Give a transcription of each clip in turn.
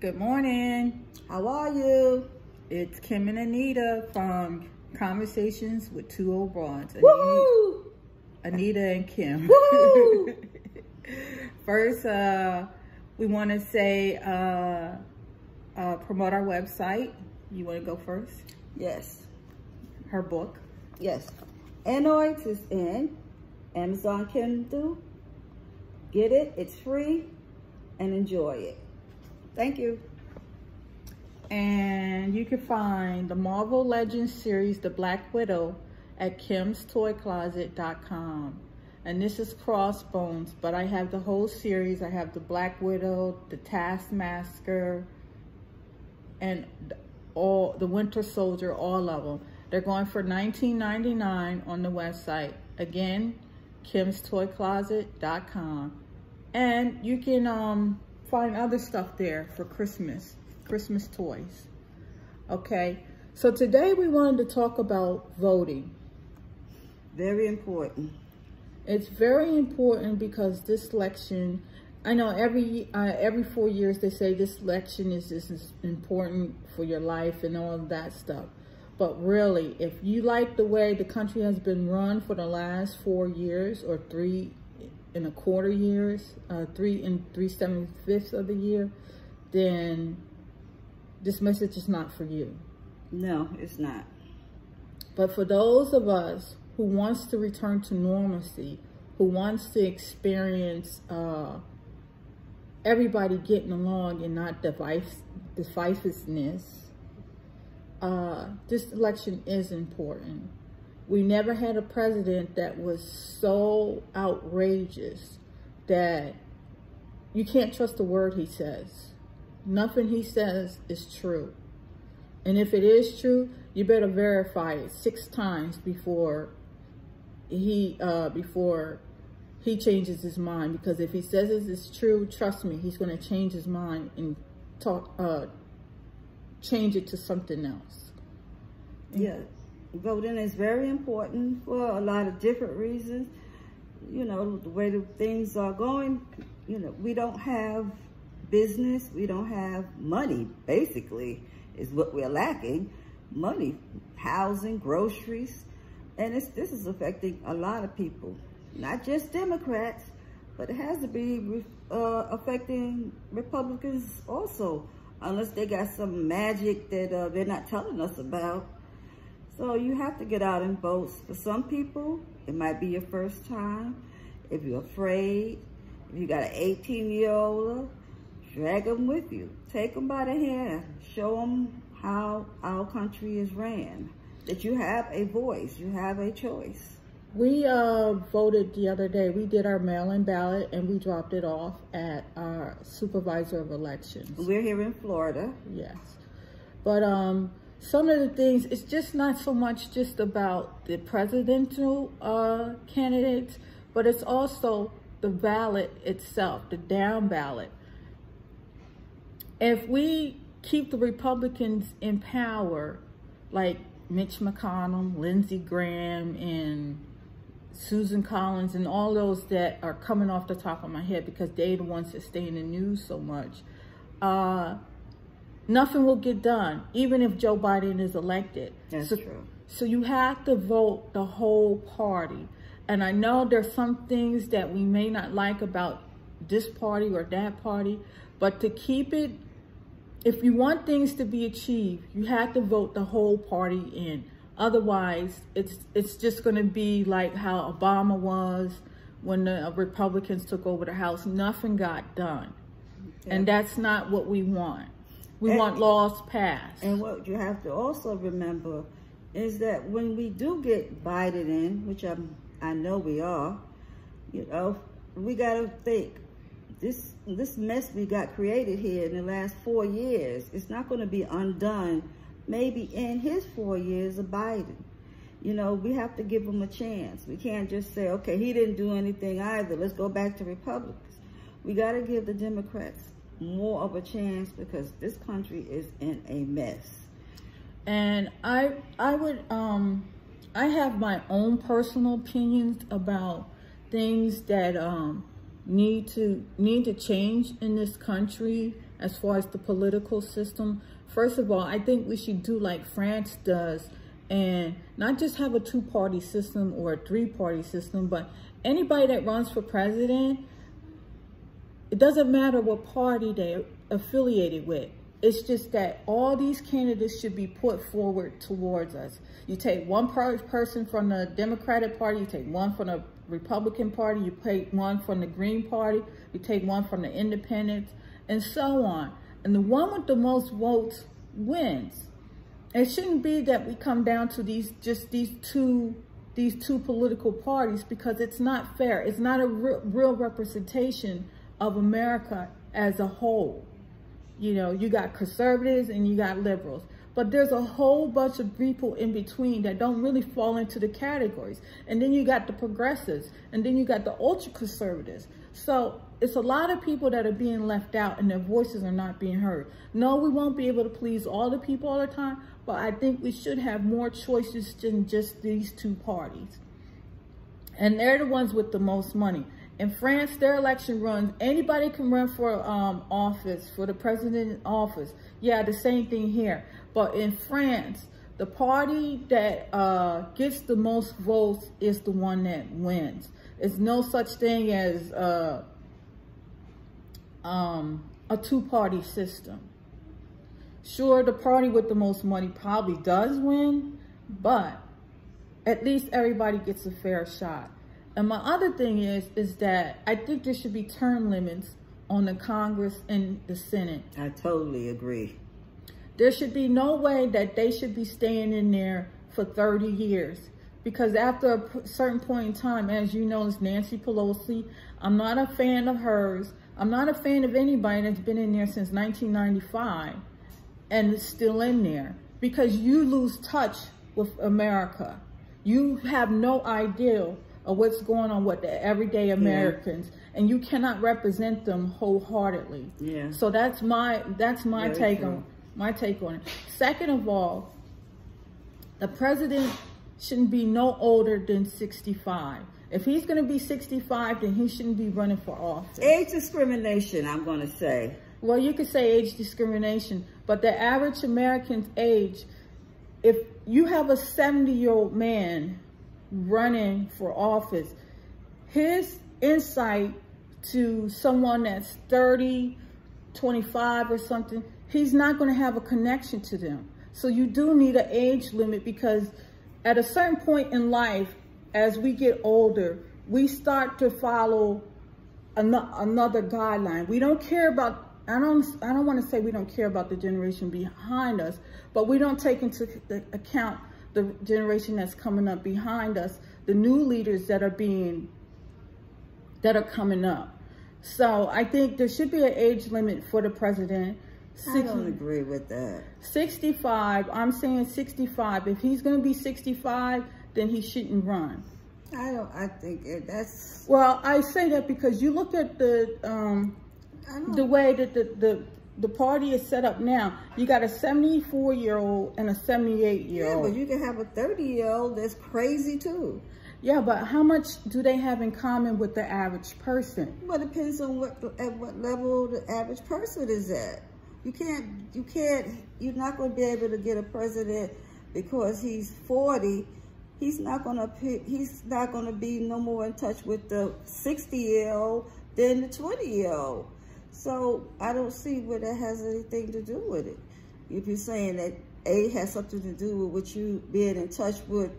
Good morning. How are you? It's Kim and Anita from Conversations with Two Old Broads. Woo! Anita and Kim. Woo! First, we want to say, promote our website. You want to go first? Yes. Her book. Yes. Anoids is in Amazon Kindle. Get it. It's free and enjoy it. Thank you. And you can find the Marvel Legends series, The Black Widow, at kimstoycloset.com. And this is Crossbones, but I have the whole series. I have the Black Widow, the Taskmaster, and all the Winter Soldier, all of them. They're going for $19.99 on the website. Again, kimstoycloset.com. And you can find other stuff there for Christmas toys. Okay, so today we wanted to talk about voting. Very important. It's very important because this election, I know every 4 years they say this election is important for your life and all of that stuff. But really, if you like the way the country has been run for the last 4 years, or 3.25 years, 3 3/75 of the year, then this message is not for you. No, it's not. But for those of us who wants to return to normalcy, who wants to experience everybody getting along and not divisiveness, this election is important. We never had a president that was so outrageous that you can't trust a word he says. Nothing he says is true. And if it is true, you better verify it 6 times before he changes his mind. Because if he says it is true, trust me, he's going to change his mind and change it to something else. Yeah, voting is very important for a lot of different reasons. You know, the way the things are going, you know, we don't have business, we don't have money, basically, is what we're lacking. Money, housing, groceries, and this is affecting a lot of people, not just Democrats, but it has to be affecting Republicans also, unless they got some magic that they're not telling us about. So you have to get out and vote. For some people, it might be your first time. If you're afraid, if you got an 18-year-old, drag them with you. Take them by the hand. Show them how our country is ran. That you have a voice. You have a choice. We voted the other day. We did our mail-in ballot and we dropped it off at our supervisor of elections. We're here in Florida. Yes. But some of the things, it's just not so much just about the presidential candidates, but it's also the ballot itself, the down ballot. If we keep the Republicans in power, like Mitch McConnell, Lindsey Graham, and Susan Collins, and all those that are coming off the top of my head because they're the ones that stay in the news so much, nothing will get done, even if Joe Biden is elected. That's true. So you have to vote the whole party. And I know there's some things that we may not like about this party or that party, but to keep it, if you want things to be achieved, you have to vote the whole party in. Otherwise, it's just going to be like how Obama was when the Republicans took over the House. Nothing got done. Yeah. And that's not what we want. We want laws passed. And what you have to also remember is that when we do get Biden in, which I know we are, you know, we got to think, this mess we got created here in the last 4 years, it's not going to be undone maybe in his 4 years of Biden. You know, we have to give him a chance. We can't just say, okay, he didn't do anything either, let's go back to Republicans. We got to give the Democrats more of a chance because this country is in a mess. And I have my own personal opinions about things that need to change in this country as far as the political system. First of all, I think we should do like France does and not just have a two-party system or a three-party system, but anybody that runs for president, it doesn't matter what party they're affiliated with. It's just that all these candidates should be put forward towards us. You take one person from the Democratic Party, you take one from the Republican Party, you take one from the Green Party, you take one from the Independents, and so on. And the one with the most votes wins. It shouldn't be that we come down to these two political parties, because it's not fair. It's not a real representation of America as a whole. You know, you got conservatives and you got liberals, but there's a whole bunch of people in between that don't really fall into the categories. And then you got the progressives, and then you got the ultra conservatives. So it's a lot of people that are being left out and their voices are not being heard. No, we won't be able to please all the people all the time, but I think we should have more choices than just these two parties. And they're the ones with the most money. In France, their election runs, anybody can run for office, for the president office. Yeah, the same thing here. But in France, the party that gets the most votes is the one that wins. It's no such thing as a two-party system. Sure, the party with the most money probably does win, but at least everybody gets a fair shot. And my other thing is that I think there should be term limits on the Congress and the Senate. I totally agree. There should be no way that they should be staying in there for 30 years. Because after a certain point in time, as you know, it's Nancy Pelosi. I'm not a fan of hers. I'm not a fan of anybody that's been in there since 1995 and is still in there. Because you lose touch with America. You have no idea of what's going on with the everyday Americans, and you cannot represent them wholeheartedly. Yeah. So that's my take on it. Second of all, the president shouldn't be no older than 65. If he's going to be 65, then he shouldn't be running for office. Age discrimination, I'm going to say. Well, you could say age discrimination, but the average American's age, if you have a 70-year-old man running for office, his insight to someone that's 30, 25 or something, he's not going to have a connection to them. So you do need an age limit, because at a certain point in life, as we get older, we start to follow another guideline. We don't care about, I don't want to say we don't care about the generation behind us, but we don't take into account the generation that's coming up behind us, the new leaders that are coming up. So I think there should be an age limit for the president. I don't agree with that. 65, I'm saying 65. If he's going to be 65, then he shouldn't run. I think that's... Well, I say that because you look at the way that the party is set up now. You got a 74-year-old and a 78-year-old. Yeah, but you can have a 30-year-old that's crazy too. Yeah, but how much do they have in common with the average person? Well, it depends on at what level the average person is at. You're not going to be able to get a president because he's 40. He's not going to be no more in touch with the 60-year-old than the 20-year-old. So I don't see where that has anything to do with it. If you're saying that age has something to do with you being in touch with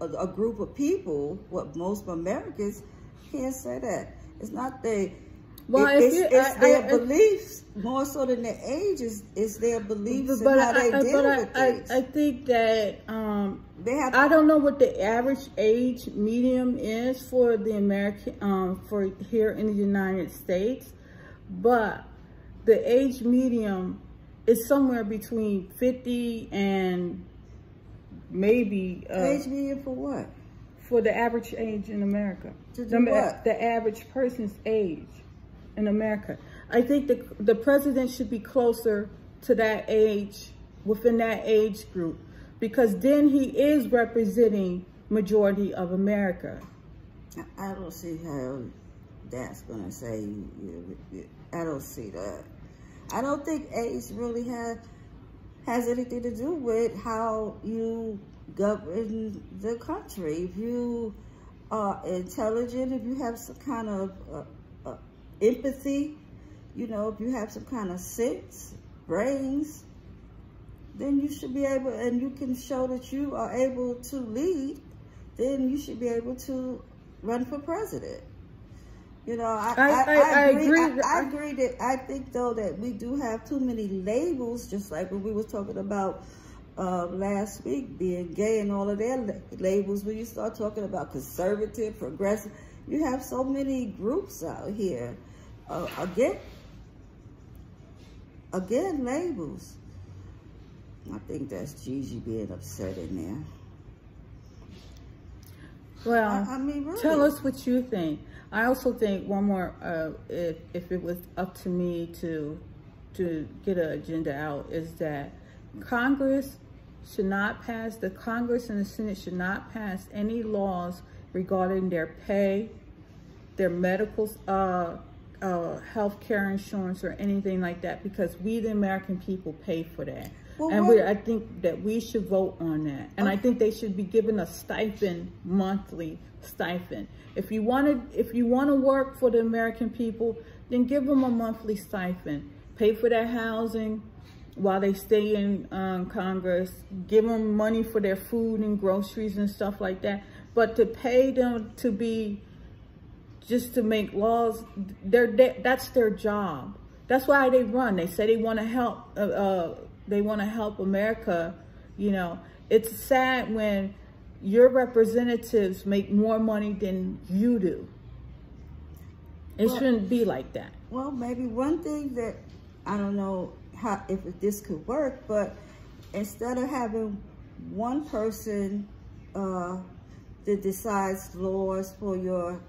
a group of people, what most Americans can't say that. It's not their... Well, it's their beliefs more so than their age. Is their beliefs and how they deal with things. I think that I don't know what the average age medium is for the American for here in the United States, but the age medium is somewhere between 50 and maybe age medium for what? For the average age in America. To do what? The average person's age in America. I think the president should be closer to that age, within that age group, because then he is representing majority of America. I don't see how that's going to say, I don't see that. I don't think age really has anything to do with how you govern the country. If you are intelligent, if you have some kind of empathy, you know, if you have some kind of sense, brains, then you should be able, and you can show that you are able to lead, then you should be able to run for president. You know, I agree that I think though that we do have too many labels, just like when we were talking about last week, being gay and all of their labels. When you start talking about conservative, progressive, you have so many groups out here. Again, labels. I think that's Gigi being upset in there. Well, I mean, really. Tell us what you think. I also think one more, if it was up to me to get an agenda out, is that Congress should not pass, the Congress and the Senate should not pass any laws regarding their pay, their medical health care insurance or anything like that, because we, the American people, pay for that. Well, and I think that we should vote on that. And I think they should be given a stipend, monthly stipend. If you want to work for the American people, then give them a monthly stipend. Pay for their housing while they stay in Congress. Give them money for their food and groceries and stuff like that. But to pay them to be, just to make laws, that's their job. That's why they run. They say they want to help. They want to help America. You know, it's sad when your representatives make more money than you do. It shouldn't be like that. Well, maybe one thing that, I don't know how, if this could work, but instead of having one person that decides laws for your,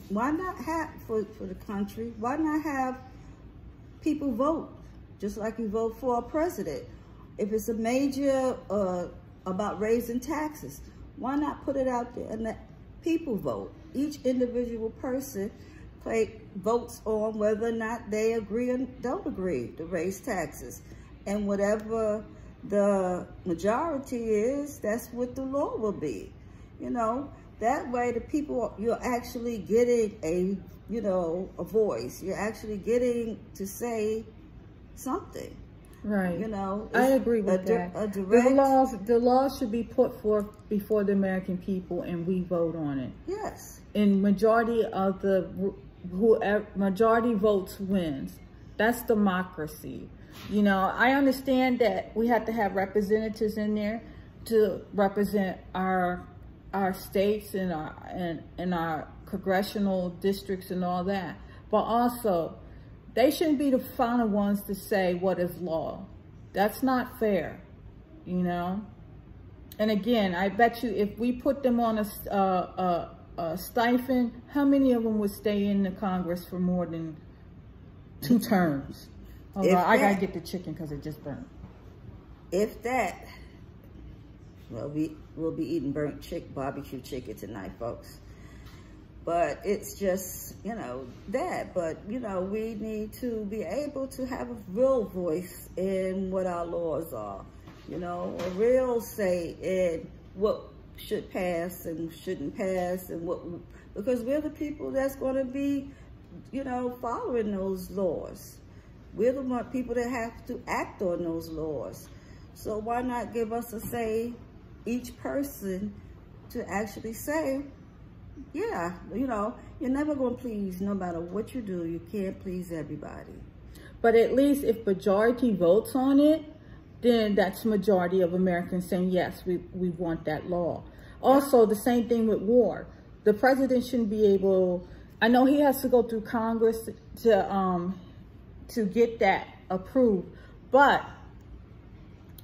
why not have, for the country, why not have people vote, just like you vote for a president? If it's a major about raising taxes, why not put it out there and let people vote? Each individual person votes on whether or not they agree or don't agree to raise taxes. And whatever the majority is, that's what the law will be. You know, that way the people, you're actually getting a, you know, a voice. You're actually getting to say something. Right. You know, I agree with that. The laws should be put forth before the American people, and we vote on it. Yes. And majority of majority votes wins. That's democracy. You know, I understand that we have to have representatives in there to represent our states and our congressional districts and all that, but also, they shouldn't be the final ones to say what is law. That's not fair, you know? And again, I bet you if we put them on a stipend, how many of them would stay in the Congress for more than 2 terms? Hold on, I gotta get the chicken because it just burnt. If that, well, we'll be eating burnt barbecue chicken tonight, folks. But it's just, you know, that. But, you know, we need to be able to have a real voice in what our laws are. You know, a real say in what should pass and shouldn't pass, and what, because we're the people that's going to be, you know, following those laws. We're the people that have to act on those laws. So why not give us a say, each person, to actually say, yeah, you know, you're never going to please, no matter what you do, you can't please everybody. But at least if majority votes on it, then that's majority of Americans saying, yes, we want that law. Also, the same thing with war. The president shouldn't be able, I know he has to go through Congress to get that approved, but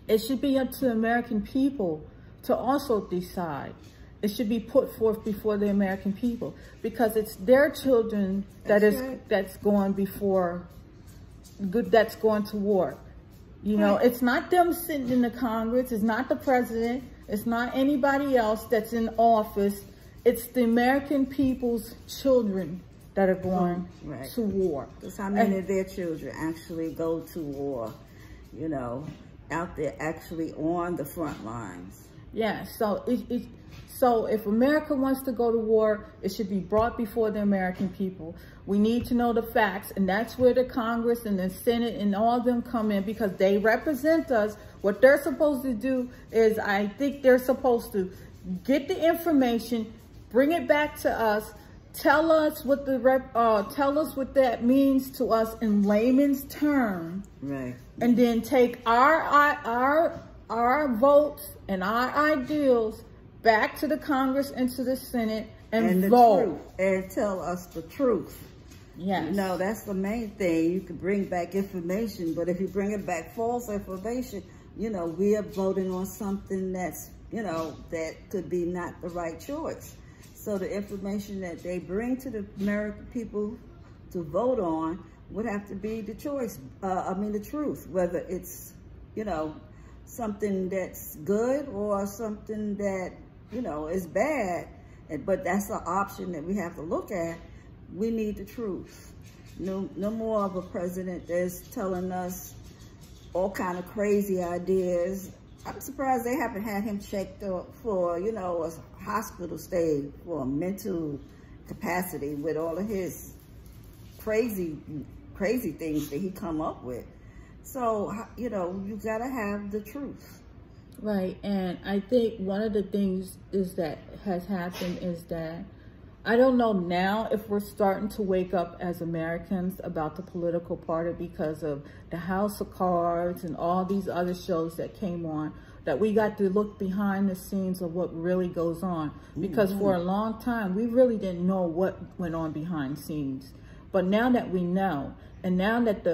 it should be up to American people to also decide. It should be put forth before the American people, because it's their children that's going to war. You know, it's not them sitting in the Congress. It's not the president. It's not anybody else that's in office. It's the American people's children that are going to war. Because how many of their children actually go to war, you know, out there actually on the front lines? Yeah, so so if America wants to go to war, it should be brought before the American people. We need to know the facts, and that's where the Congress and the Senate and all of them come in, because they represent us. What they're supposed to do is, I think they're supposed to get the information, bring it back to us, tell us what what that means to us in layman's terms, right? And then take our votes and our ideals back to the Congress and to the Senate and vote and tell us the truth. Yes. No, that's the main thing. You can bring back information, but if you bring it back false information, you know, we are voting on something that's, you know, that could be not the right choice. So the information that they bring to the American people to vote on would have to be the choice. The truth, whether it's, you know, something that's good or something that, you know, is bad. But that's an option that we have to look at. We need the truth. No more of a president that's telling us all kind of crazy ideas. I'm surprised they haven't had him checked up for, you know, a hospital stay for a mental capacity with all of his crazy things that he come up with. So, you know, you gotta have the truth. Right, and I think one of the things that has happened is that I don't know now if we're starting to wake up as Americans about the political party because of the House of Cards and all these other shows that came on, that we got to look behind the scenes of what really goes on. Because for a long time, we really didn't know what went on behind the scenes. But now that we know, and now that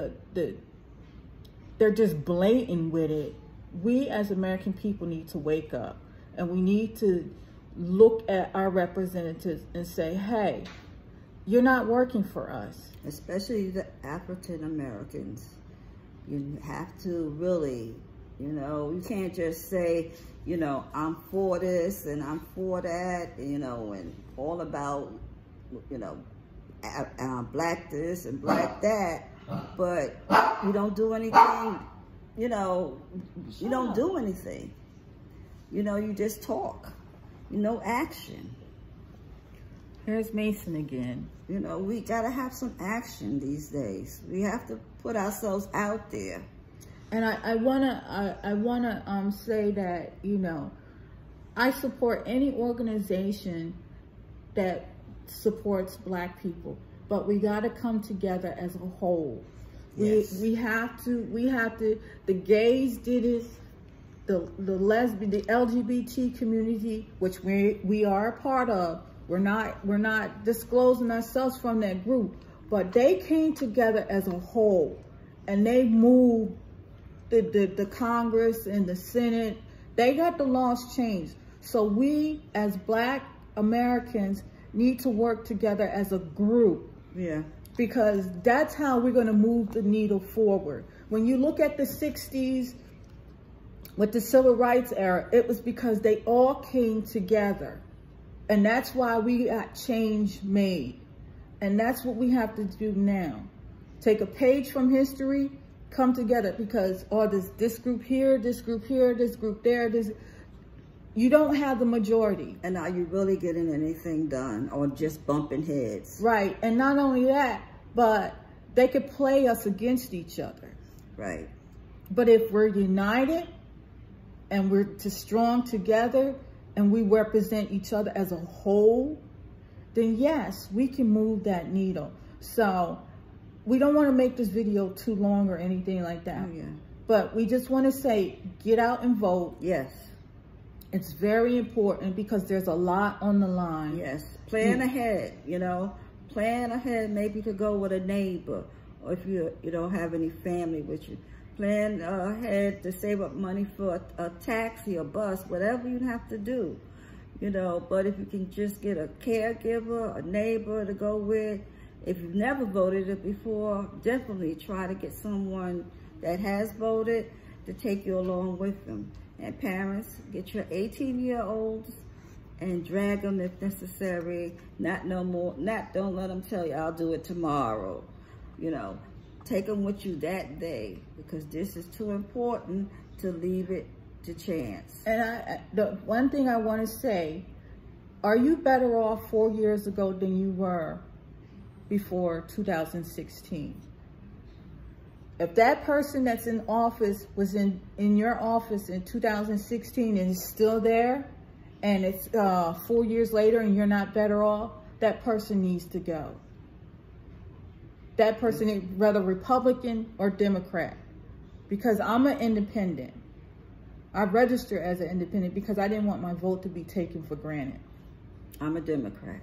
they're just blatant with it, we as American people need to wake up, and we need to look at our representatives and say, hey, you're not working for us. Especially the African Americans. You have to really, you know, you can't just say, you know, I'm for this and I'm for that, you know, and all about, you know, black this and black that, but you don't do anything, you know, you don't do anything. You know, you just talk. No action. Here's Mason again. You know, we gotta have some action these days. We have to put ourselves out there. And I wanna say that, you know, I support any organization that supports Black people, but we gotta come together as a whole. Yes. We have to. The gays did it. The lesbian, the LGBT community, which we are a part of. We're not disclosing ourselves from that group, but they came together as a whole, and they moved the Congress and the Senate. They got the laws changed. So we as Black Americans need to work together as a group. Yeah. Because that's how we're going to move the needle forward. When you look at the 60s, with the Civil Rights era, it was because they all came together. And that's why we got change made. And that's what we have to do now. Take a page from history, come together, because this group here, this group here, this group there, you don't have the majority. And are you really getting anything done, or just bumping heads? Right, and not only that, but they could play us against each other. Right. But if we're united, and we're strong together, and we represent each other as a whole, then yes, we can move that needle. So we don't want to make this video too long or anything like that. Oh, yeah. But we just want to say, get out and vote. Yes. It's very important because there's a lot on the line. Yes. Plan ahead, you know. Plan ahead, maybe to go with a neighbor, or if you don't have any family with you. Plan ahead to save up money for a taxi, a bus, whatever you have to do, you know. But if you can just get a caregiver, a neighbor to go with, if you've never voted it before, definitely try to get someone that has voted to take you along with them. And parents, get your 18-year-olds and drag them if necessary. Not no more, don't let them tell you, I'll do it tomorrow. You know, take them with you that day, because this is too important to leave it to chance. And the one thing I want to say, are you better off 4 years ago than you were before 2016? If that person that's in office was in your office in 2016 and is still there, and it's 4 years later and you're not better off, that person needs to go. That person, whether Republican or Democrat, because I'm an independent. I registered as an independent because I didn't want my vote to be taken for granted. I'm a Democrat.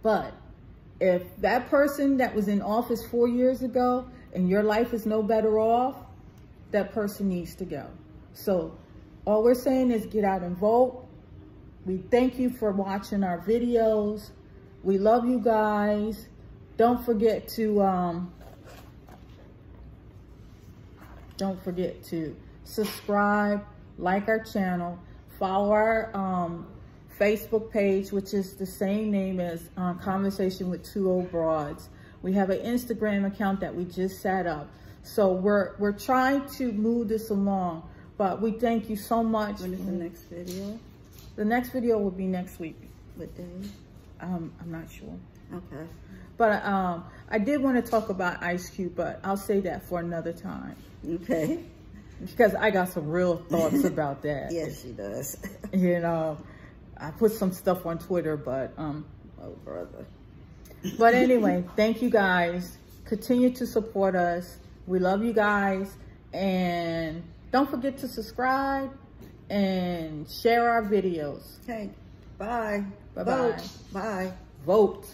But if that person that was in office 4 years ago and your life is no better off, that person needs to go. So all we're saying is get out and vote. We thank you for watching our videos. We love you guys. Don't forget to subscribe, like our channel, follow our Facebook page, which is the same name as Conversation with Two Old Broads. We have an Instagram account that we just set up. So we're trying to move this along, but we thank you so much. When is the next video? The next video will be next week. What day? I'm not sure. Okay. But I did want to talk about Ice Cube, but I'll say that for another time. Okay. Because I got some real thoughts about that. Yes, she does. You know, I put some stuff on Twitter, but oh brother. But anyway, thank you guys. Continue to support us. We love you guys, and don't forget to subscribe and share our videos. Okay. Bye. Bye-bye. Vote. Bye. Vote.